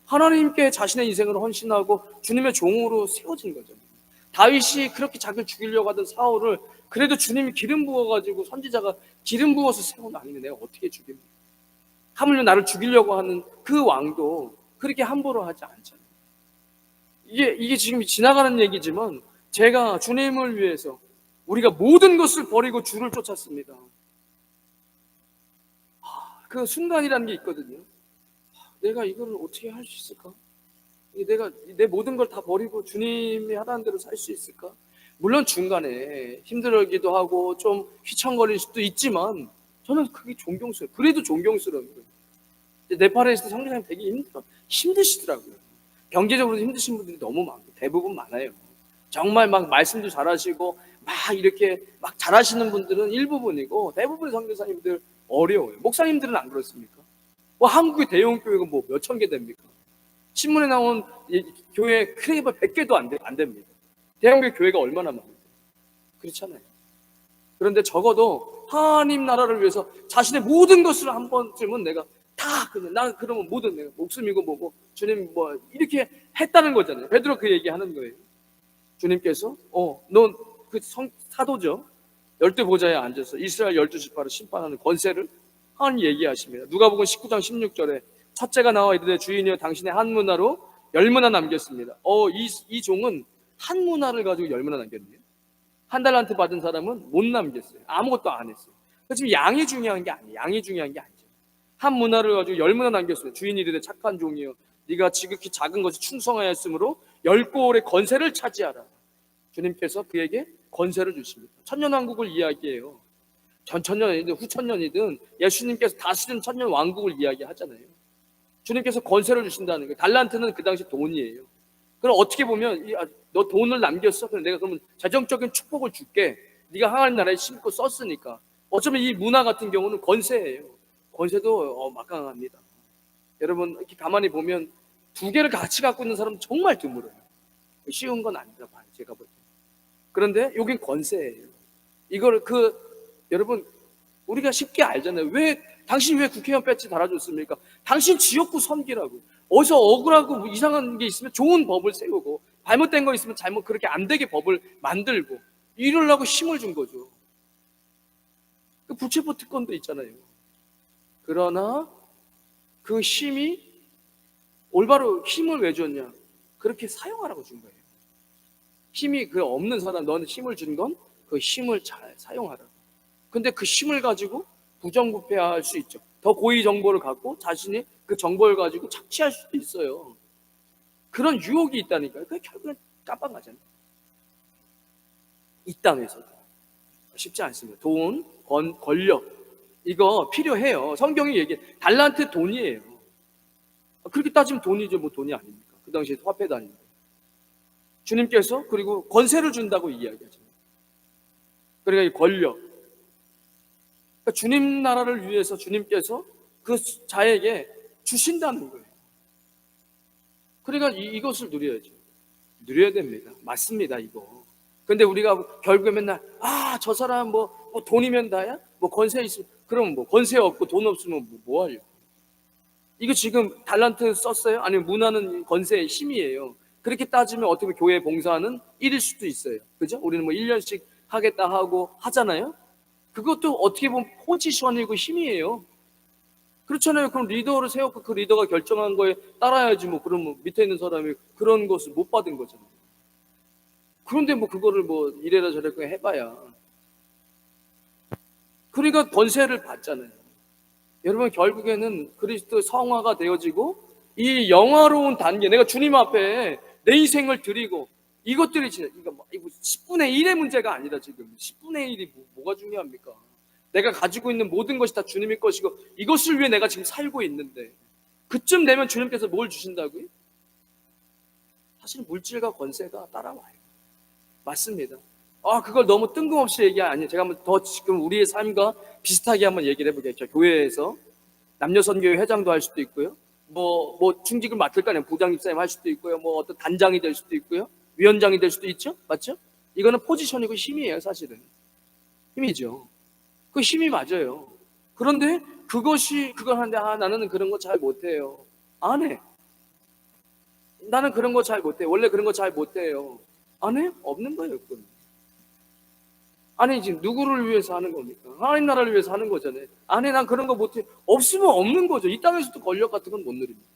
하나님께 자신의 인생을 헌신하고 주님의 종으로 세워진 거죠. 다윗이 그렇게 자기를 죽이려고 하던 사울을 그래도 주님이 기름 부어가지고 선지자가 기름 부어서 세워놨는데 내가 어떻게 죽입니까? 하물며 나를 죽이려고 하는 그 왕도 그렇게 함부로 하지 않잖아요. 이게 지금 지나가는 얘기지만 제가 주님을 위해서 우리가 모든 것을 버리고 주를 쫓았습니다. 그 순간이라는 게 있거든요. 내가 이걸 어떻게 할 수 있을까? 내가 내 모든 걸 다 버리고 주님이 하라는 대로 살 수 있을까? 물론 중간에 힘들기도 하고 좀 휘청거릴 수도 있지만 저는 그게 존경스러워요. 그래도 존경스러운 거예요. 네팔에서 성교사님 되게 힘드시더라고요. 경제적으로 힘드신 분들이 너무 많고 대부분 많아요. 정말 막 말씀도 잘하시고 막 이렇게 막 잘하시는 분들은 일부분이고 대부분의 선교사님들 어려워요. 목사님들은 안 그렇습니까? 뭐 한국의 대형 교회가 뭐 몇천 개 됩니까? 신문에 나온 교회 크게 100개도 안 됩니다. 대형교회 교회가 얼마나 많아요? 그렇잖아요. 그런데 적어도 하나님 나라를 위해서 자신의 모든 것을 한 번쯤은 내가 다 나는 그러면 모든 내가 목숨이고 뭐고 주님 뭐 이렇게 했다는 거잖아요. 베드로 그 얘기하는 거예요. 주님께서 넌 그 사도죠. 12보좌에 앉아서 이스라엘 12지파를 심판하는 권세를 하나님 얘기하십니다. 누가복음 19장 16절에 첫째가 나와 이르되 주인이여 당신의 한 문화로 10문화 남겼습니다. 이 종은 한 문화를 가지고 10문화 남겼네요. 한 달란트 받은 사람은 못 남겼어요. 아무것도 안 했어요. 지금 양이 중요한 게 아니에요. 양이 중요한 게 아니죠. 한 문화를 가지고 10문화 남겼어요. 주인이 이르되 착한 종이여 네가 지극히 작은 것에 충성하였으므로 10고을의 권세를 차지하라. 주님께서 그에게 권세를 주십니다. 천년왕국을 이야기해요. 전천년이든 후천년이든 예수님께서 다스리는 천년 왕국을 이야기하잖아요. 주님께서 권세를 주신다는 거예요. 달란트는 그 당시 돈이에요. 그럼 어떻게 보면 너 돈을 남겼어? 그럼 내가 그러면 재정적인 축복을 줄게. 네가 하나님 나라에 심고 썼으니까. 어쩌면 이 문화 같은 경우는 권세예요. 권세도 막강합니다. 여러분 이렇게 가만히 보면 두 개를 같이 갖고 있는 사람은 정말 드물어요. 쉬운 건 아니다 봐요. 제가 볼 때. 그런데 여긴 권세예요. 이걸 여러분 우리가 쉽게 알잖아요. 당신 왜 국회의원 배지 달아줬습니까? 당신 지역구 섬기라고. 어디서 억울하고 뭐 이상한 게 있으면 좋은 법을 세우고 잘못된 거 있으면 그렇게 안 되게 법을 만들고 이러려고 힘을 준 거죠. 그 불체포 특권도 있잖아요. 그러나 그 힘이 올바로 힘을 왜 줬냐? 그렇게 사용하라고 준 거예요. 힘이 없는 사람 너는 힘을 준 건 그 힘을 잘 사용하라고. 근데 그 힘을 가지고 부정부패할 수 있죠. 더 고의 정보를 갖고 자신이 그 정보를 가지고 착취할 수도 있어요. 그런 유혹이 있다니까요. 그게 결국은 깜빡하잖아요. 이 땅에서도 쉽지 않습니다. 돈, 권력 이거 필요해요. 성경이 얘기해 달란트 돈이에요. 그렇게 따지면 돈이죠. 뭐 돈이 아닙니까? 그 당시에 화폐도 아닌데. 주님께서 그리고 권세를 준다고 이야기하잖아요. 그러니까 이 권력. 그러니까 주님 나라를 위해서 주님께서 그 자에게 주신다는 거예요. 그러니까 이것을 누려야죠. 누려야 됩니다. 맞습니다, 이거. 근데 우리가 결국에 맨날 저 사람 뭐 돈이면 다야? 뭐 권세 있으면, 그럼 뭐 권세 없고 돈 없으면 뭐 하려고. 이거 지금 달란트 썼어요? 아니면 문화는 권세의 힘이에요. 그렇게 따지면 어떻게 보면 교회 봉사는 일일 수도 있어요. 그죠? 우리는 뭐 1년씩 하겠다 하고 하잖아요. 그것도 어떻게 보면 포지션이고 힘이에요. 그렇잖아요. 그럼 리더를 세웠고 그 리더가 결정한 거에 따라야지, 뭐 그러면 밑에 있는 사람이 그런 것을 못 받은 거잖아요. 그런데 뭐 그거를 뭐 이래라 저래라 해봐야. 그러니까 권세를 받잖아요. 여러분, 결국에는 그리스도 성화가 되어지고 이 영화로운 단계, 내가 주님 앞에 내 인생을 드리고 이것들이 진짜 이거 10분의 1의 문제가 아니라, 지금 10분의 1이 뭐가 중요합니까? 내가 가지고 있는 모든 것이 다 주님의 것이고 이것을 위해 내가 지금 살고 있는데, 그쯤 되면 주님께서 뭘 주신다고요? 사실 물질과 권세가 따라와요. 맞습니다. 그걸 너무 뜬금없이 얘기 아니에요. 제가 한번 더 지금 우리의 삶과 비슷하게 한번 얘기를 해보겠죠. 교회에서 남녀선교회 회장도 할 수도 있고요. 뭐 중직을 맡을 거 아니에요. 부장집사님 할 수도 있고요. 뭐 어떤 단장이 될 수도 있고요. 위원장이 될 수도 있죠. 맞죠? 이거는 포지션이고 힘이에요, 사실은. 힘이죠. 그 힘이 맞아요. 그런데 그걸 하는데 나는 그런 거 잘 못해요. 안 해. 나는 그런 거 잘 못해. 원래 그런 거 잘 못해요. 안 해? 없는 거예요, 그건. 아니, 지금 누구를 위해서 하는 겁니까? 하나님 나라를 위해서 하는 거잖아요. 아니, 난 그런 거 못해. 없으면 없는 거죠. 이 땅에서도 권력 같은 건 못 누립니다.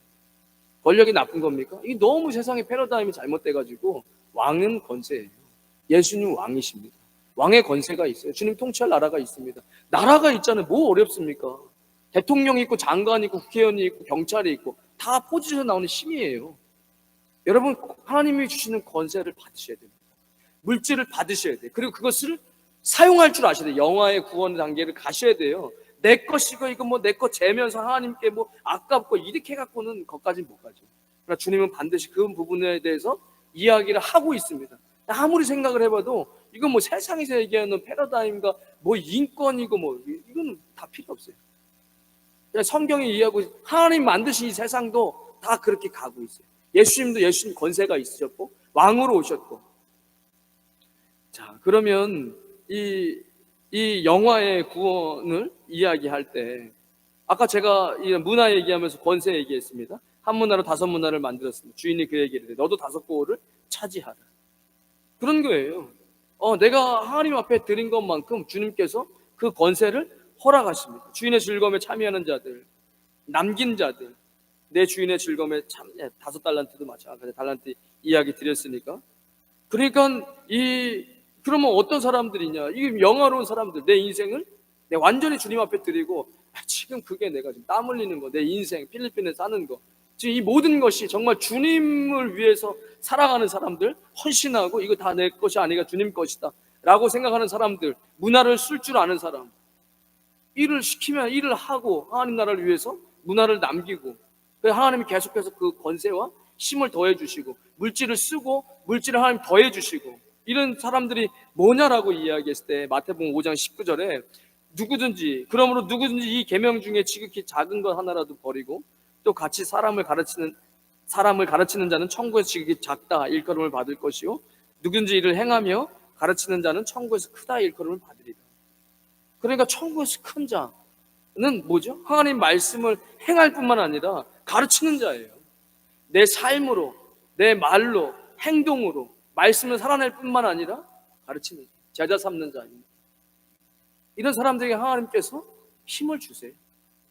권력이 나쁜 겁니까? 이게 너무 세상의 패러다임이 잘못돼가지고, 왕은 권세예요. 예수님 왕이십니다. 왕의 권세가 있어요. 주님 통치할 나라가 있습니다. 나라가 있잖아요. 뭐 어렵습니까? 대통령이 있고 장관이 있고 국회의원이 있고 경찰이 있고 다 포지션 나오는 힘이에요. 여러분, 하나님이 주시는 권세를 받으셔야 됩니다. 물질을 받으셔야 돼요. 그리고 그것을 사용할 줄 아셔야 돼요. 영화의 구원 단계를 가셔야 돼요. 내 것이고 이거 뭐 내 것 재면서 하나님께 뭐 아깝고 이렇게 갖고는 거기까지 못 가죠. 그러나 주님은 반드시 그 부분에 대해서 이야기를 하고 있습니다. 아무리 생각을 해봐도 이건 뭐 세상에서 얘기하는 패러다임과 뭐 인권이고 뭐 이건 다 필요 없어요. 그냥 성경이 이해하고 하나님 만드신 이 세상도 다 그렇게 가고 있어요. 예수님도 예수님 권세가 있으셨고 왕으로 오셨고. 자, 그러면 이 영화의 구원을 이야기할 때, 아까 제가 이 문화 얘기하면서 권세 얘기했습니다. 한 문화로 5문화를 만들었습니다. 주인이 그에게 이르되 너도 5고을을 차지하라. 그런 거예요. 내가 하나님 앞에 드린 것만큼 주님께서 그 권세를 허락하십니다. 주인의 즐거움에 참여하는 자들, 남긴 자들, 내 주인의 즐거움에 5달란트도 마찬가지, 달란트 이야기 드렸으니까. 그러니까 그러면 어떤 사람들이냐? 이게 영화로운 사람들, 내 인생을 내가 완전히 주님 앞에 드리고, 지금 그게 내가 지금 땀 흘리는 거, 내 인생, 필리핀에 사는 거, 지금 이 모든 것이 정말 주님을 위해서 살아가는 사람들, 헌신하고 이거 다 내 것이 아니라 주님 것이다 라고 생각하는 사람들, 문화를 쓸 줄 아는 사람, 일을 시키면 일을 하고 하나님 나라를 위해서 문화를 남기고, 하나님이 계속해서 그 권세와 힘을 더해 주시고, 물질을 쓰고 물질을 하나님 더해 주시고, 이런 사람들이 뭐냐라고 이야기했을 때 마태복음 5장 19절에 그러므로 누구든지 이 계명 중에 지극히 작은 것 하나라도 버리고 또 같이 사람을 가르치는 자는 천국에서 지극히 작다 일컬음을 받을 것이요, 누구든지 이를 행하며 가르치는 자는 천국에서 크다 일컬음을 받으리라. 그러니까 천국에서 큰 자는 뭐죠? 하나님 말씀을 행할 뿐만 아니라 가르치는 자예요. 내 삶으로, 내 말로, 행동으로 말씀을 살아낼 뿐만 아니라 가르치는, 제자 삼는 자입니다. 이런 사람들에게 하나님께서 힘을 주세요.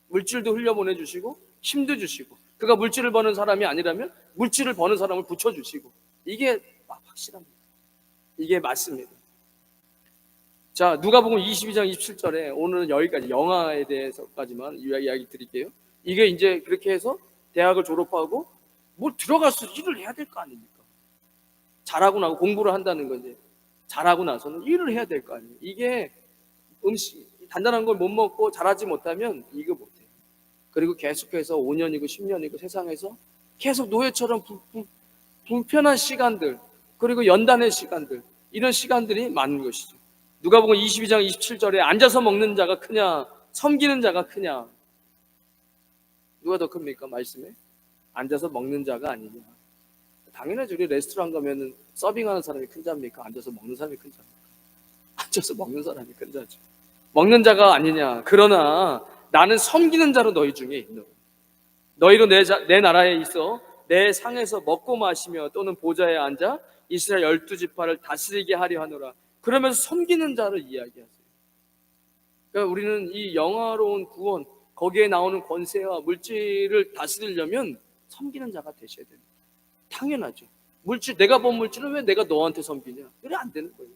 물질도 흘려보내주시고 힘도 주시고, 그가 물질을 버는 사람이 아니라면 물질을 버는 사람을 붙여주시고, 이게 확실합니다. 이게 맞습니다. 자, 누가복음 22장 27절에 오늘은 여기까지, 영화에 대해서까지만 이야기 드릴게요. 이게 이제 그렇게 해서 대학을 졸업하고 뭐 들어가서 일을 해야 될 거 아닙니까? 잘하고 나고 공부를 한다는 건지, 잘하고 나서는 일을 해야 될 거 아니에요. 이게 단단한 걸 못 먹고 잘하지 못하면 이거 못해요. 그리고 계속해서 5년이고 10년이고 세상에서 계속 노예처럼 불편한 시간들, 그리고 연단의 시간들, 이런 시간들이 많은 것이죠. 누가복음 22장 27절에 앉아서 먹는 자가 크냐 섬기는 자가 크냐, 누가 더 큽니까? 말씀에 앉아서 먹는 자가 아니냐. 당연하죠. 우리 레스토랑 가면은 서빙하는 사람이 큰 자입니까? 앉아서 먹는 사람이 큰 자입니까? 앉아서 먹는 사람이 큰 자죠. 먹는 자가 아니냐. 그러나 나는 섬기는 자로 너희 중에 있노라. 너희로 내 나라에 있어 내 상에서 먹고 마시며 또는 보좌에 앉아 이스라엘 12지파를 다스리게 하려 하노라. 그러면서 섬기는 자를 이야기하세요. 그러니까 우리는 이 영화로운 구원, 거기에 나오는 권세와 물질을 다스리려면 섬기는 자가 되셔야 됩니다. 당연하죠. 물질, 내가 본 물질은 왜 내가 너한테 섬기냐? 그래 안 되는 거예요.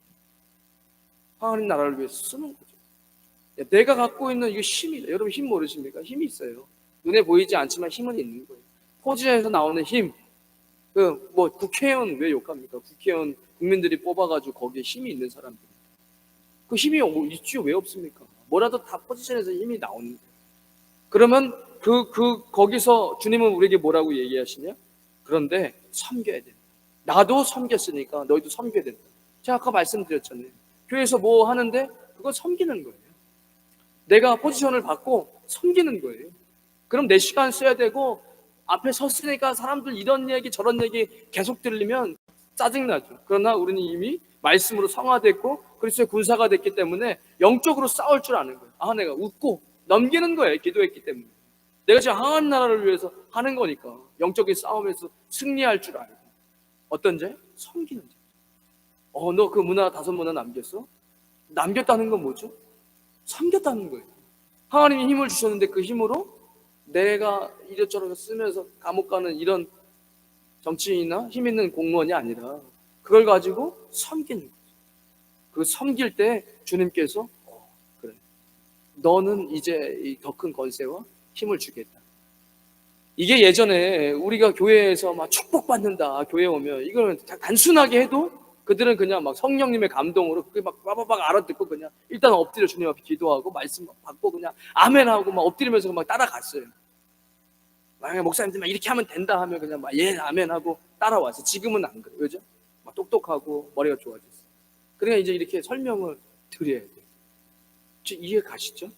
하나님 나라를 위해서 쓰는 거죠. 내가 갖고 있는 이 힘이, 여러분 힘 모르십니까? 힘이 있어요. 눈에 보이지 않지만 힘은 있는 거예요. 포지션에서 나오는 힘. 국회의원 왜 욕합니까? 국회의원 국민들이 뽑아가지고 거기에 힘이 있는 사람들. 그 힘이 있지요? 왜 없습니까? 뭐라도 다 포지션에서 힘이 나오는 거예요. 그러면 거기서 주님은 우리에게 뭐라고 얘기하시냐? 그런데 섬겨야 된다. 나도 섬겼으니까 너희도 섬겨야 된다. 제가 아까 말씀드렸잖아요. 교회에서 뭐 하는데 그거 섬기는 거예요. 내가 포지션을 받고 섬기는 거예요. 그럼 내 시간 써야 되고 앞에 섰으니까 사람들 이런 얘기 저런 얘기 계속 들리면 짜증나죠. 그러나 우리는 이미 말씀으로 성화됐고 그리스도의 군사가 됐기 때문에 영적으로 싸울 줄 아는 거예요. 내가 웃고 넘기는 거예요. 기도했기 때문에. 내가 지금 하나님 나라를 위해서 하는 거니까 영적인 싸움에서 승리할 줄 알고. 어떤 자? 섬기는 자. 너 그 문화 5문화 남겼어? 남겼다는 건 뭐죠? 섬겼다는 거예요. 하나님이 힘을 주셨는데 그 힘으로 내가 이것저것 쓰면서 감옥 가는 이런 정치인이나 힘 있는 공무원이 아니라 그걸 가지고 섬기는 거죠. 그 섬길 때 주님께서 그래, 너는 이제 더 큰 권세와 힘을 주겠다. 이게 예전에 우리가 교회에서 막 축복받는다 교회 오면 이걸 단순하게 해도 그들은 그냥 막 성령님의 감동으로 그게 막 빠바박 알아듣고 그냥 일단 엎드려 주님 앞에 기도하고 말씀 받고 그냥 아멘하고 막 엎드리면서 막 따라갔어요. 만약에 목사님들 막 이렇게 하면 된다 하면 그냥 막 예 아멘하고 따라와서 지금은 안 그래요. 그죠? 막 똑똑하고 머리가 좋아졌어요. 그러니까 이제 이렇게 설명을 드려야 돼요. 이해 가시죠?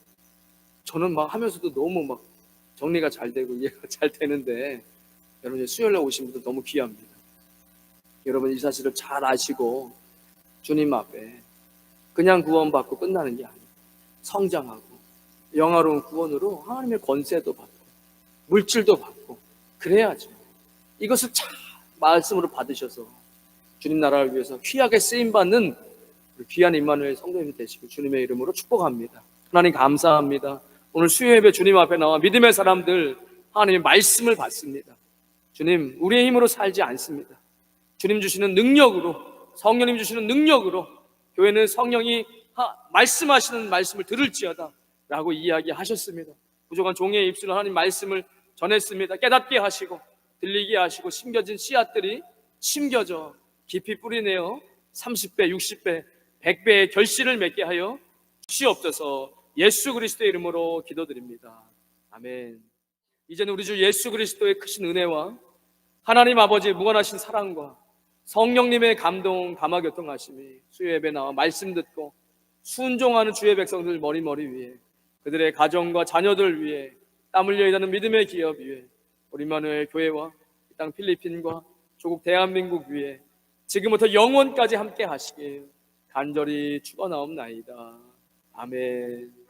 저는 막 하면서도 너무 막 정리가 잘 되고 이해가 잘 되는데 여러분 수요일에 오신 분들 너무 귀합니다. 여러분 이 사실을 잘 아시고 주님 앞에 그냥 구원받고 끝나는 게 아니에요. 성장하고 영화로운 구원으로 하나님의 권세도 받고 물질도 받고 그래야죠. 이것을 잘 말씀으로 받으셔서 주님 나라를 위해서 귀하게 쓰임받는 귀한 임마누엘 성도님 되시고 주님의 이름으로 축복합니다. 하나님 감사합니다. 오늘 수요 예배 주님 앞에 나와 믿음의 사람들 하나님의 말씀을 받습니다. 주님 우리의 힘으로 살지 않습니다. 주님 주시는 능력으로 성령님 주시는 능력으로 교회는 성령이 말씀하시는 말씀을 들을지어다 라고 이야기하셨습니다. 부족한 종의 입술로 하나님 말씀을 전했습니다. 깨닫게 하시고 들리게 하시고 심겨진 씨앗들이 심겨져 깊이 뿌리내어 30배, 60배, 100배의 결실을 맺게 하여 주시옵소서. 예수 그리스도의 이름으로 기도드립니다. 아멘. 이제는 우리 주 예수 그리스도의 크신 은혜와 하나님 아버지의 무한하신 사랑과 성령님의 감동, 감화교통하심이 수요 예배 나와 말씀 듣고 순종하는 주의 백성들 머리머리 위에 그들의 가정과 자녀들 위에 땀 흘려 일하는 믿음의 기업 위에 우리 임마누엘 교회와 이 땅 필리핀과 조국 대한민국 위에 지금부터 영원까지 함께 하시길 간절히 축원하옵나이다. 아멘.